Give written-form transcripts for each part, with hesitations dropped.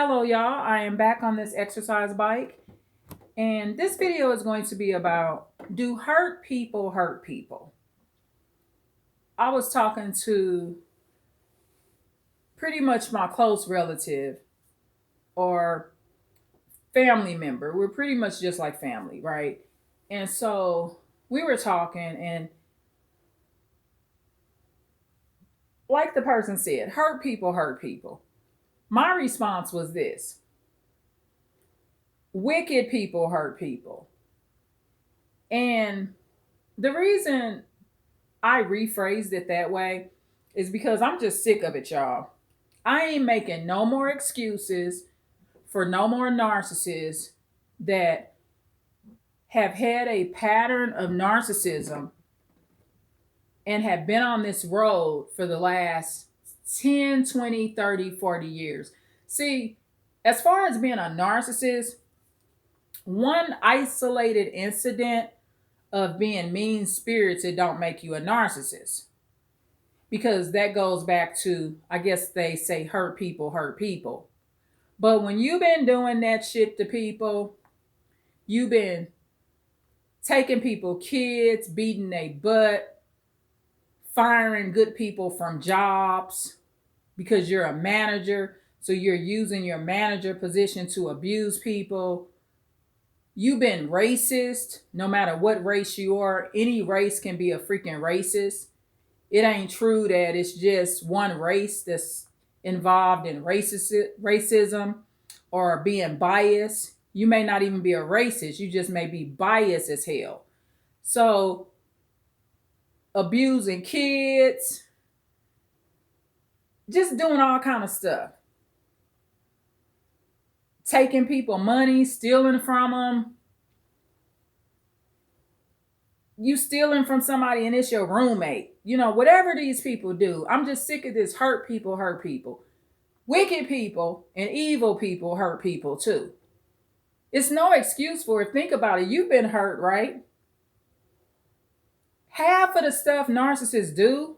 Hello, y'all. I am back on this exercise bike, and this video is going to be about, do hurt people hurt people? I was talking to pretty much my close relative or family member. We're pretty much just like family, right? And so we were talking, and like the person said, hurt people hurt people. My response was this: wicked people hurt people. And the reason I rephrased it that way is because I'm just sick of it, y'all. I ain't making no more excuses for no more narcissists that have had a pattern of narcissism and have been on this road for the last 10, 20, 30, 40 years. See, as far as being a narcissist, one isolated incident of being mean spirited don't make you a narcissist, because that goes back to, I guess they say, hurt people hurt people. But when you've been doing that shit to people, you've been taking people kids, beating their butt, firing good people from jobs because you're a manager, so you're using your manager position to abuse people. You've been racist. No matter what race you are, any race can be a freaking racist. It ain't true that it's just one race that's involved in racism or being biased. You may not even be a racist. You just may be biased as hell. So abusing kids, just doing all kind of stuff. Taking people money, stealing from them. You stealing from somebody and it's your roommate. Whatever these people do, I'm just sick of this hurt people hurt people. Wicked people and evil people hurt people too. It's no excuse for it. Think about it. You've been hurt, right? Half of the stuff narcissists do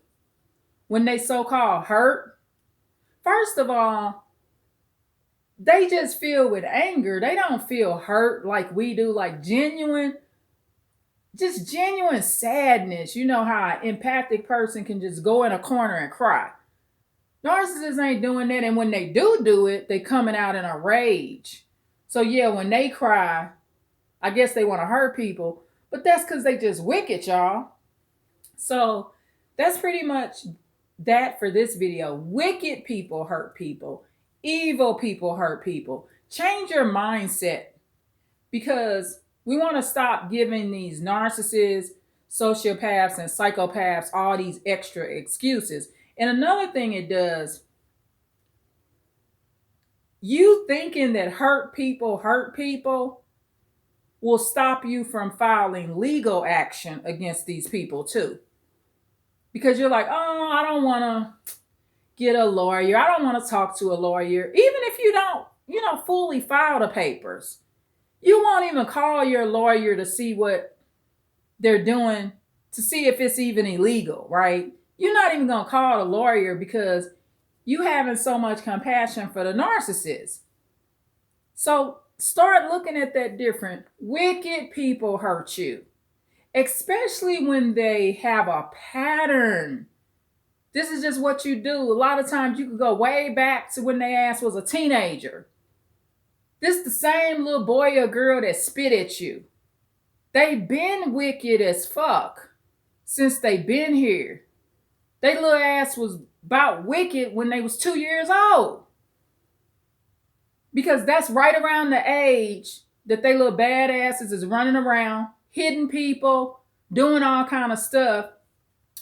when they so-called hurt, first of all, they just feel with anger. They don't feel hurt like we do, like genuine sadness. You know how an empathic person can just go in a corner and cry. Narcissists ain't doing that, and when they do it, they coming out in a rage. So yeah, when they cry, I guess they want to hurt people, but that's because they just wicked, y'all. So that's pretty much that for this video. Wicked people hurt people. Evil people hurt people. Change your mindset, because we want to stop giving these narcissists, sociopaths, and psychopaths all these extra excuses. And another thing it does, you thinking that hurt people will stop you from filing legal action against these people too. Because you're like, oh, I don't want to get a lawyer. I don't want to talk to a lawyer. Even if you don't, fully file the papers. You won't even call your lawyer to see what they're doing, to see if it's even illegal, right? You're not even going to call a lawyer because you having so much compassion for the narcissist. So start looking at that different. Wicked people hurt you, especially when they have a pattern. This is just what you do. A lot of times you can go way back to when they ass was a teenager. This the same little boy or girl that spit at you. They been wicked as fuck since they been here. They little ass was about wicked when they was 2 years old. Because that's right around the age that they little badasses is running around, hitting people, doing all kind of stuff.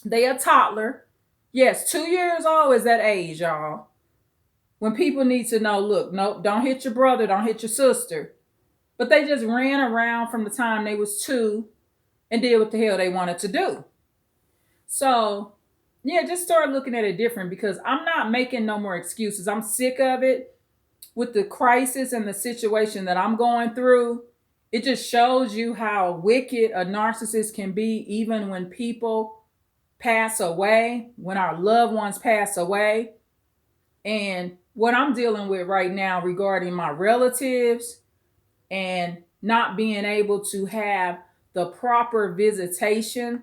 They a toddler. Yes, 2 years old is that age, y'all. When people need to know, look, nope, don't hit your brother, don't hit your sister. But they just ran around from the time they was 2 and did what the hell they wanted to do. So, yeah, just start looking at it different, because I'm not making no more excuses. I'm sick of it with the crisis and the situation that I'm going through. It just shows you how wicked a narcissist can be, even when people pass away, when our loved ones pass away. And what I'm dealing with right now regarding my relatives and not being able to have the proper visitation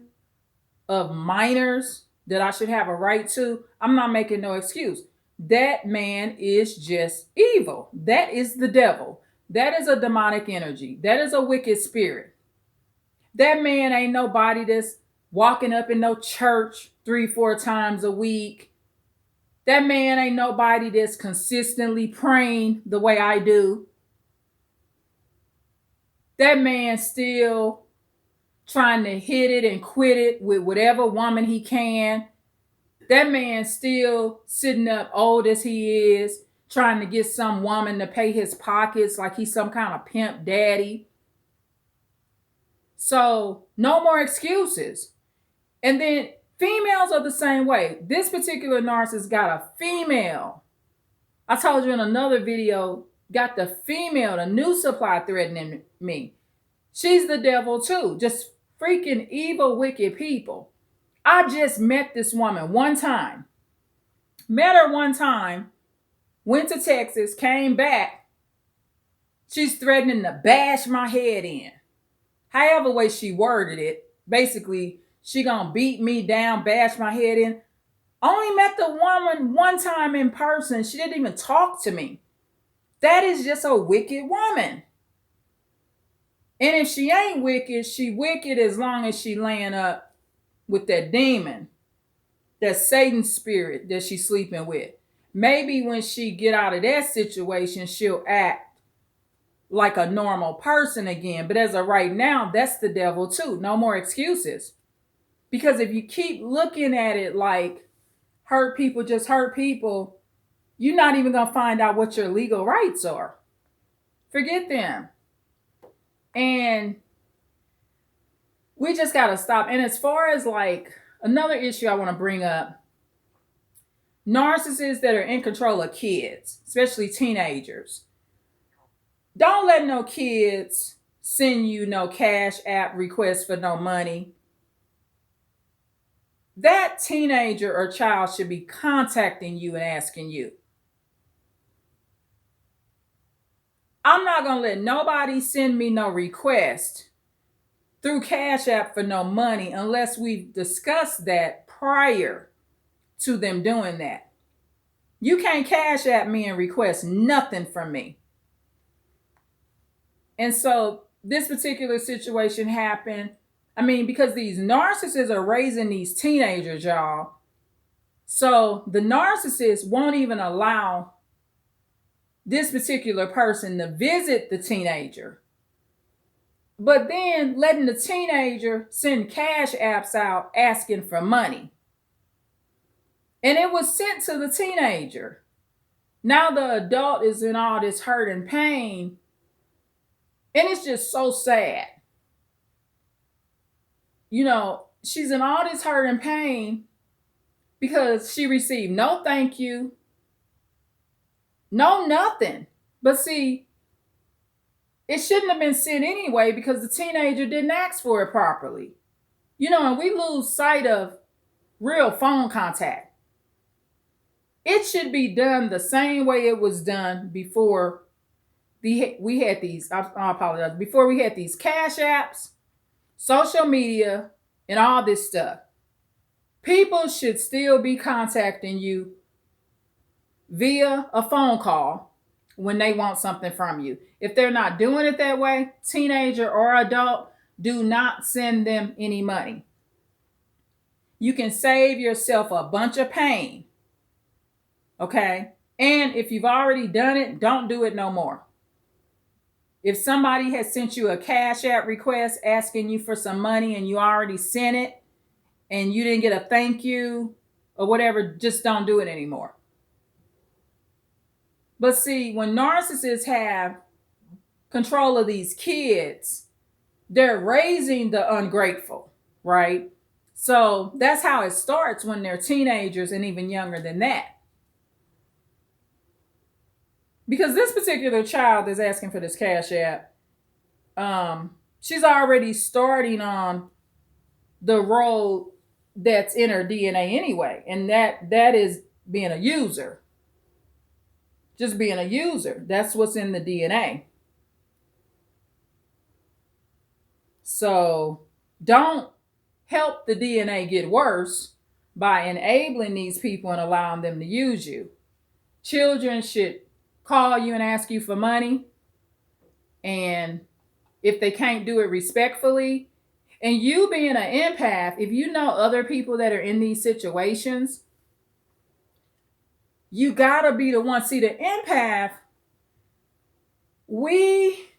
of minors that I should have a right to, I'm not making no excuse. That man is just evil. That is the devil. That is a demonic energy. That is a wicked spirit. That man ain't nobody that's walking up in no church 3, 4 times a week. That man ain't nobody that's consistently praying the way I do. That man still trying to hit it and quit it with whatever woman he can. That man still sitting up old as he is, trying to get some woman to pay his pockets like he's some kind of pimp daddy. So no more excuses. And then females are the same way. This particular narcissist got a female. I told you in another video, got the female, the new supply threatening me. She's the devil too. Just freaking evil, wicked people. I just met this woman one time. Met her one time, went to Texas, came back. She's threatening to bash my head in. However way she worded it, basically, she gonna beat me down, bash my head in. Only met the woman one time in person. She didn't even talk to me. That is just a wicked woman. And if she ain't wicked, she wicked as long as she laying up with that demon, that Satan spirit that she's sleeping with. Maybe when she get out of that situation, she'll act like a normal person again. But as of right now, that's the devil too. No more excuses. Because if you keep looking at it like hurt people just hurt people, you're not even going to find out what your legal rights are. Forget them. And we just got to stop. And as far as like another issue I want to bring up, narcissists that are in control of kids, especially teenagers. Don't let no kids send you no cash app requests for no money. That teenager or child should be contacting you and asking you. I'm not going to let nobody send me no request through Cash App for no money unless we've discussed that prior to them doing that. You can't Cash App me and request nothing from me. And so this particular situation happened. I mean, because these narcissists are raising these teenagers, y'all. So the narcissist won't even allow this particular person to visit the teenager. But then letting the teenager send cash apps out asking for money. And it was sent to the teenager. Now the adult is in all this hurt and pain. And it's just so sad. You know, she's in all this hurt and pain because she received no thank you, no nothing. But see, it shouldn't have been sent anyway because the teenager didn't ask for it properly. You know, and we lose sight of real phone contact. It should be done the same way it was done before we had these, I apologize, before we had these cash apps, social media, and all this stuff. People should still be contacting you via a phone call when they want something from you. If they're not doing it that way, teenager or adult, do not send them any money. You can save yourself a bunch of pain. Okay? And if you've already done it, don't do it no more. If somebody has sent you a cash app request asking you for some money and you already sent it and you didn't get a thank you or whatever, just don't do it anymore. But see, when narcissists have control of these kids, they're raising the ungrateful, right? So that's how it starts when they're teenagers and even younger than that. Because this particular child is asking for this cash app, she's already starting on the road that's in her DNA anyway, and that is being a user. just being a user. That's what's in the DNA. So don't help the DNA get worse by enabling these people and allowing them to use you. Children should call you and ask you for money. And if they can't do it respectfully, and you being an empath, if you know other people that are in these situations, you gotta be the one. See, the empath, we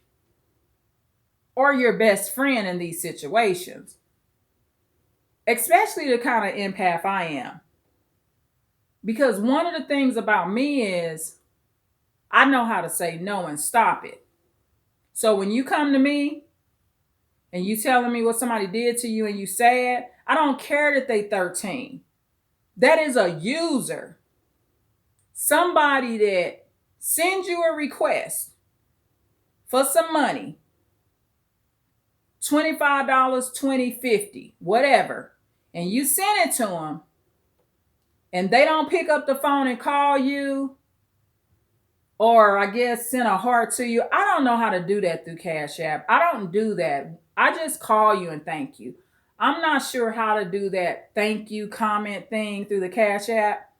are your best friend in these situations, especially the kind of empath I am. Because one of the things about me is I know how to say no and stop it. So when you come to me and you telling me what somebody did to you and you sad, I don't care that they 13. That is a user. Somebody that sends you a request for some money, $25, 20, 50, whatever, and you send it to them and they don't pick up the phone and call you, or I guess send a heart to you. I don't know how to do that through Cash App. I don't do that. I just call you and thank you. I'm not sure how to do that thank you comment thing through the Cash App.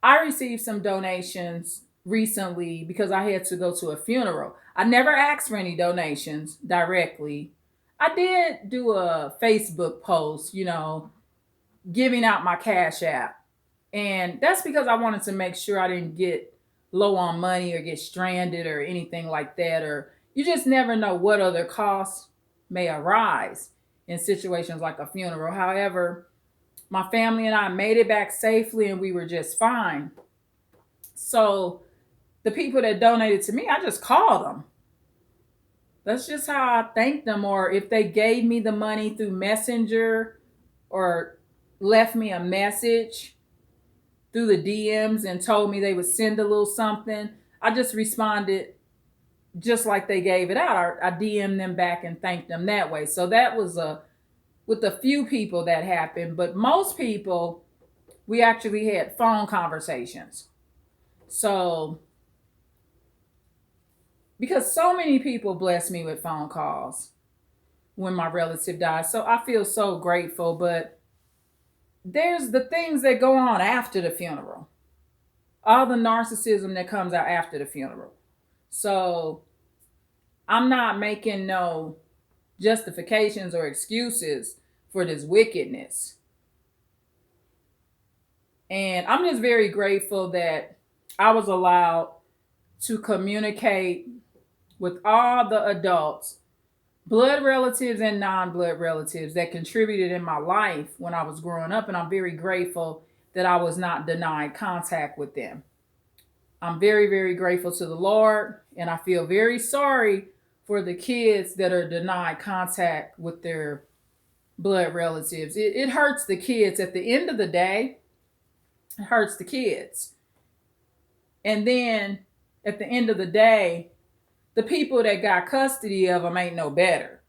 I received some donations recently because I had to go to a funeral. I never asked for any donations directly. I did do a Facebook post, giving out my Cash App. And that's because I wanted to make sure I didn't get low on money or get stranded or anything like that. Or you just never know what other costs may arise in situations like a funeral. However, my family and I made it back safely and we were just fine. So the people that donated to me, I just called them. That's just how I thank them. Or if they gave me the money through Messenger or left me a message through the DMs and told me they would send a little something, I just responded just like they gave it out. I DM'd them back and thanked them that way. So that was with a few people that happened. But most people, we actually had phone conversations. So, because so many people blessed me with phone calls when my relative died. So I feel so grateful. But there's the things that go on after the funeral, all the narcissism that comes out after the funeral. So I'm not making no justifications or excuses for this wickedness. And I'm just very grateful that I was allowed to communicate with all the adults, blood relatives and non-blood relatives, that contributed in my life when I was growing up. And I'm very grateful that I was not denied contact with them. I'm very, very grateful to the Lord. And I feel very sorry for the kids that are denied contact with their blood relatives. It hurts the kids. At the end of the day, it hurts the kids. And then at the end of the day, the people that got custody of them ain't no better.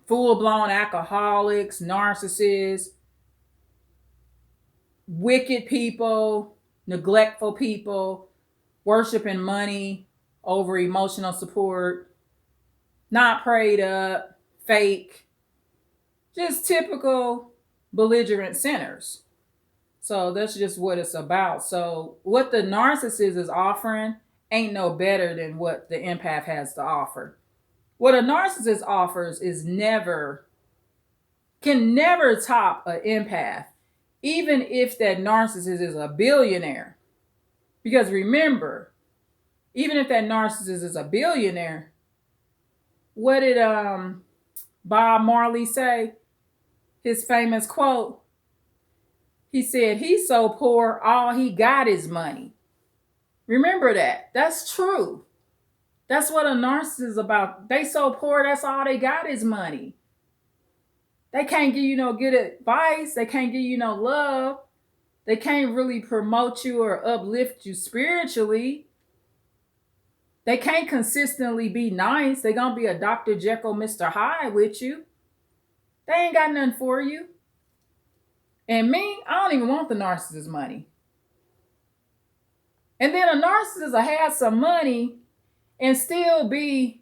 Full-blown alcoholics, narcissists, wicked people, neglectful people, worshiping money over emotional support, not prayed up, fake, just typical belligerent sinners. So that's just what it's about. So what the narcissist is offering ain't no better than what the empath has to offer. What a narcissist offers can never top an empath, even if that narcissist is a billionaire. Because remember, even if that narcissist is a billionaire, what did Bob Marley say? His famous quote, he said, he's so poor, all he got is money. Remember that. That's true. That's what a narcissist is about. They so poor, that's all they got is money. They can't give you no good advice. They can't give you no love. They can't really promote you or uplift you spiritually. They can't consistently be nice. They're going to be a Dr. Jekyll, Mr. Hyde with you. They ain't got nothing for you. And me, I don't even want the narcissist money. And then a narcissist will have some money and still be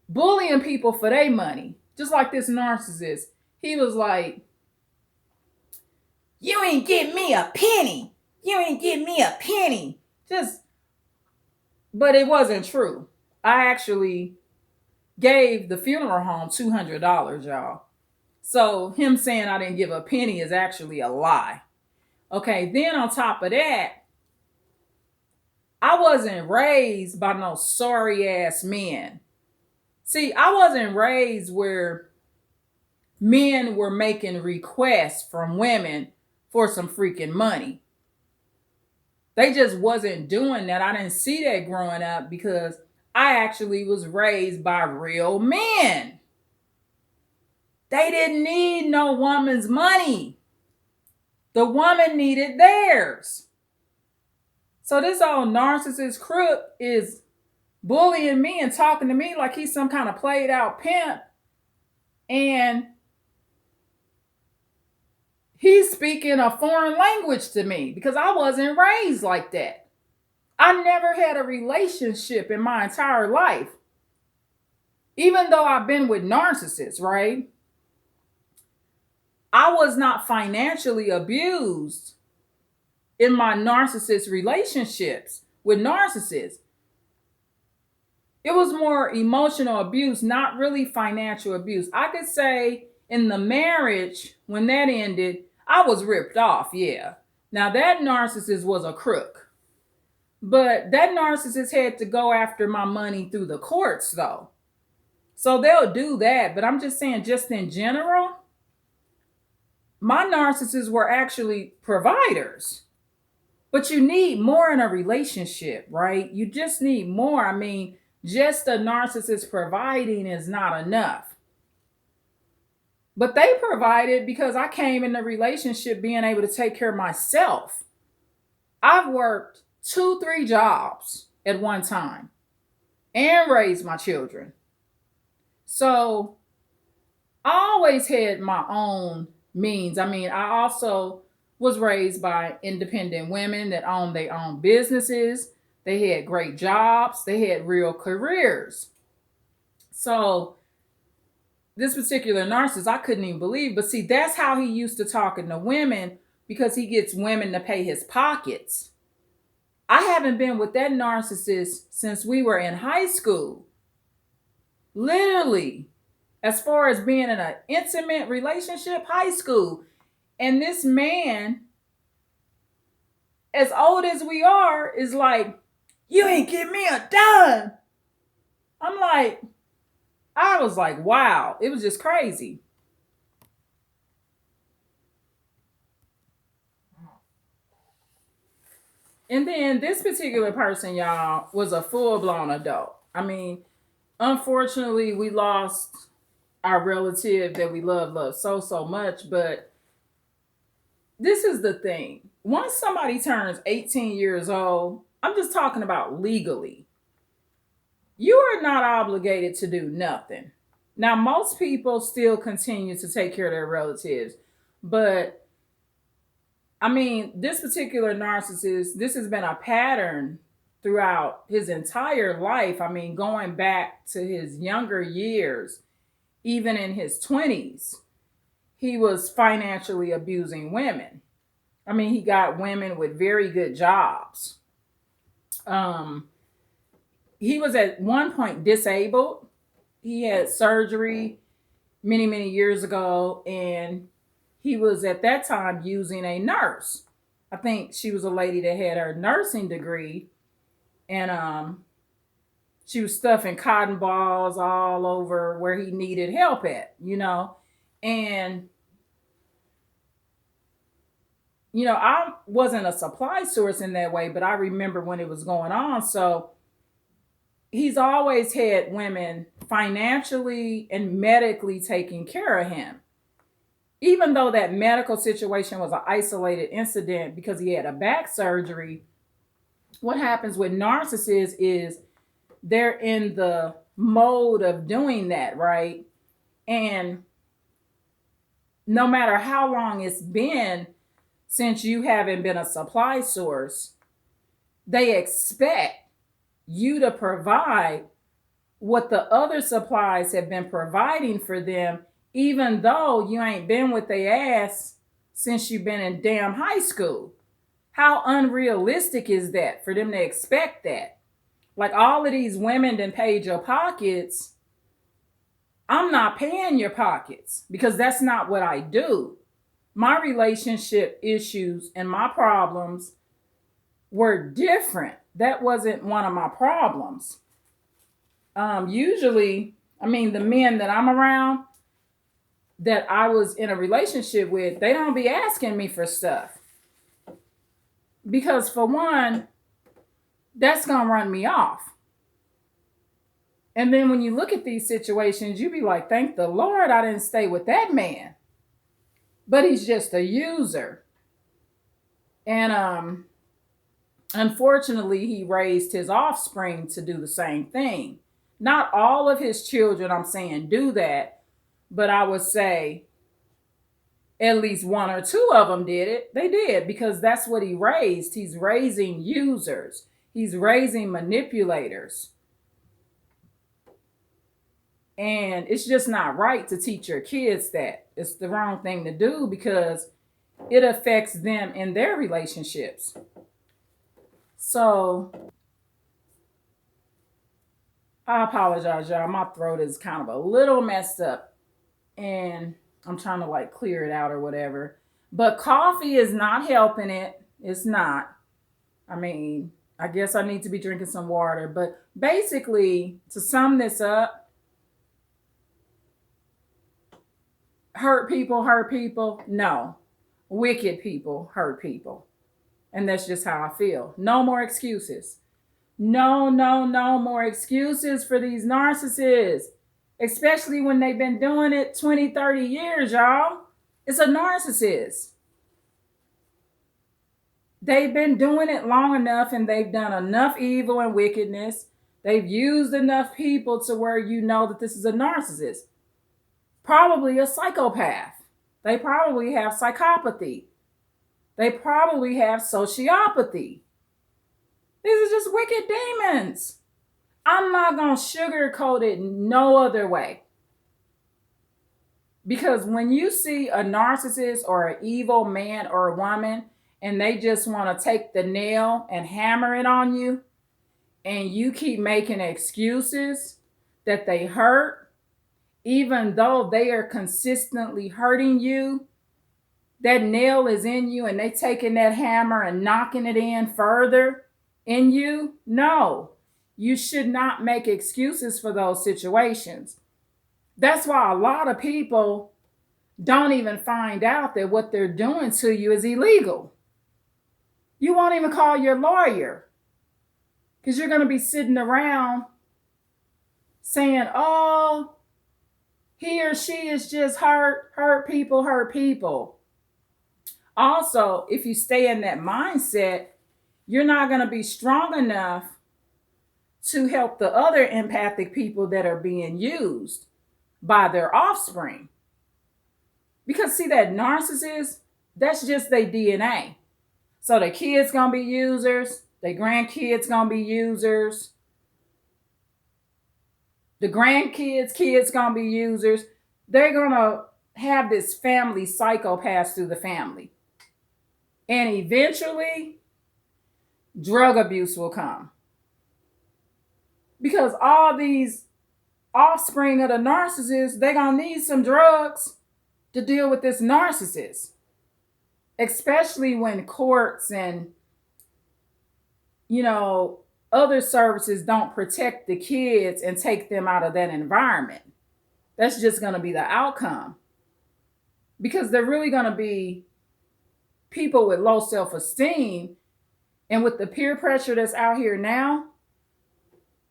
bullying people for their money. Just like this narcissist. He was like, you ain't give me a penny. You ain't give me a penny. Just, but it wasn't true. I actually gave the funeral home $200, y'all. So him saying I didn't give a penny is actually a lie. Okay, then on top of that, I wasn't raised by no sorry ass men. See, I wasn't raised where men were making requests from women for some freaking money. They just wasn't doing that. I didn't see that growing up because I actually was raised by real men. They didn't need no woman's money. The woman needed theirs. So this old narcissist crook is bullying me and talking to me like he's some kind of played out pimp. And he's speaking a foreign language to me because I wasn't raised like that. I never had a relationship in my entire life. Even though I've been with narcissists, right? I was not financially abused in my narcissist relationships with narcissists. It was more emotional abuse, not really financial abuse. I could say in the marriage, when that ended, I was ripped off, yeah. Now that narcissist was a crook. But that narcissist had to go after my money through the courts, though. So they'll do that. But I'm just saying, just in general, my narcissists were actually providers. But you need more in a relationship, right? You just need more. I mean, just a narcissist providing is not enough. But they provided because I came in the relationship being able to take care of myself. I've worked 2, 3 jobs at one time and raised my children. So I always had my own means. I mean, I also was raised by independent women that owned their own businesses. They had great jobs. They had real careers. So this particular narcissist, I couldn't even believe. But see, that's how he used to talking to women because he gets women to pay his pockets. I haven't been with that narcissist since we were in high school. Literally, as far as being in an intimate relationship, high school. And this man, as old as we are, is like, you ain't give me a dime. I'm like, I was like, wow, it was just crazy. And then this particular person, y'all, was a full blown adult. I mean, unfortunately, we lost our relative that we love so much. But this is the thing. Once somebody turns 18 years old, I'm just talking about legally, you are not obligated to do nothing. Now, most people still continue to take care of their relatives, but I mean, this particular narcissist, this has been a pattern throughout his entire life. I mean, going back to his younger years, even in his 20s, he was financially abusing women. I mean, he got women with very good jobs. Um, he was at one point disabled. He had surgery many years ago, and he was at that time using a nurse. I think she was a lady that had her nursing degree, and she was stuffing cotton balls all over where he needed help at, And I wasn't a supply source in that way, but I remember when it was going on. So he's always had women financially and medically taking care of him. Even though that medical situation was an isolated incident because he had a back surgery, what happens with narcissists is they're in the mode of doing that, right? And no matter how long it's been since you haven't been a supply source, they expect you to provide what the other supplies have been providing for them, even though you ain't been with their ass since you've been in damn high school. How unrealistic is that for them to expect that? Like, all of these women done paid your pockets. I'm not paying your pockets because that's not what I do. My relationship issues and my problems were different. That wasn't one of my problems. Usually, I mean, the men that I'm around that I was in a relationship with, they don't be asking me for stuff. Because for one, that's going to run me off. And then when you look at these situations, you be like, thank the Lord I didn't stay with that man. But he's just a user. And unfortunately, he raised his offspring to do the same thing. Not all of his children, I'm saying, do that. But I would say at least one or two of them did it. They did, because that's what he raised. He's raising users. He's raising manipulators. And it's just not right to teach your kids that. It's the wrong thing to do because it affects them in their relationships. So I apologize, y'all. My throat is kind of a little messed up and I'm trying to like clear it out or whatever. But coffee is not helping it. It's not. I mean, I guess I need to be drinking some water. But basically, to sum this up, hurt people? No. Wicked people hurt people. And that's just how I feel. No more excuses. No more excuses for these narcissists. Especially when they've been doing it 20, 30 years, y'all. It's a narcissist. They've been doing it long enough and they've done enough evil and wickedness. They've used enough people to where you know that this is a narcissist. Probably a psychopath. They probably have psychopathy. They probably have sociopathy. These are just wicked demons. I'm not going to sugarcoat it no other way. Because when you see a narcissist or an evil man or a woman and they just want to take the nail and hammer it on you, and you keep making excuses that they hurt, even though they are consistently hurting you, that nail is in you and they taking that hammer and knocking it in further in you. No, you should not make excuses for those situations. That's why a lot of people don't even find out that what they're doing to you is illegal. You won't even call your lawyer because you're going to be sitting around saying, oh, he or she is just hurt people. Also, if you stay in that mindset, you're not going to be strong enough to help the other empathic people that are being used by their offspring. Because see, that narcissist, that's just their DNA. So the kids going to be users, their grandkids going to be users, the grandkids' kids going to be users. They're going to have this family cycle pass through the family. And eventually, drug abuse will come. Because all these offspring of the narcissist, they're going to need some drugs to deal with this narcissist. Especially when courts and, other services don't protect the kids and take them out of that environment. That's just going to be the outcome. Because they're really going to be people with low self-esteem. And with the peer pressure that's out here now,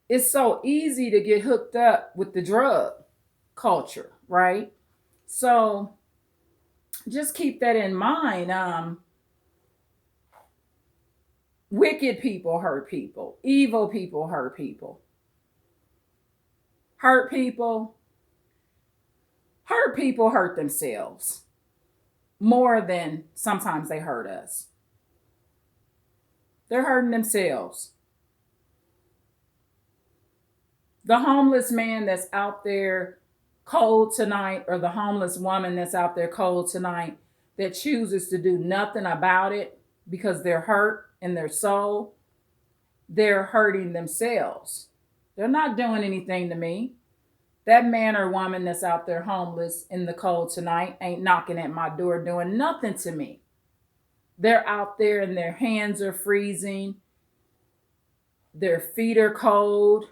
it's so easy to get hooked up with the drug culture, right? So just keep that in mind. Wicked people hurt people. Evil people hurt people. Hurt people hurt themselves more than sometimes they hurt us. They're hurting themselves. The homeless man that's out there cold tonight, or the homeless woman that's out there cold tonight, that chooses to do nothing about it because they're hurt in their soul, they're hurting themselves. They're not doing anything to me. That man or woman that's out there homeless in the cold tonight ain't knocking at my door doing nothing to me. They're out there and their hands are freezing, their feet are cold,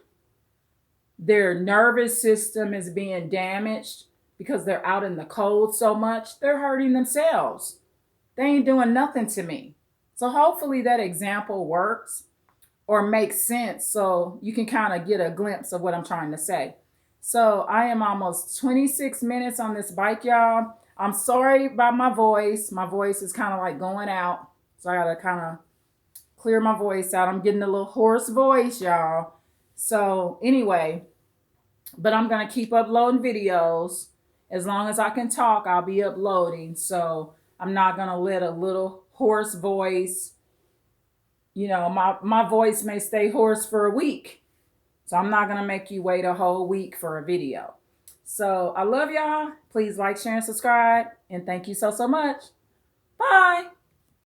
their nervous system is being damaged because they're out in the cold so much. They're hurting themselves. They ain't doing nothing to me. So hopefully that example works or makes sense so you can kind of get a glimpse of what I'm trying to say. So I am almost 26 minutes on this bike, y'all. I'm sorry about my voice. My voice is kind of like going out. So I got to kind of clear my voice out. I'm getting a little hoarse voice, y'all. So anyway, but I'm going to keep uploading videos. As long as I can talk, I'll be uploading. So I'm not going to let a little hoarse voice, my voice may stay hoarse for a week. So I'm not going to make you wait a whole week for a video. So I love y'all. Please like, share, and subscribe. And thank you so much. Bye.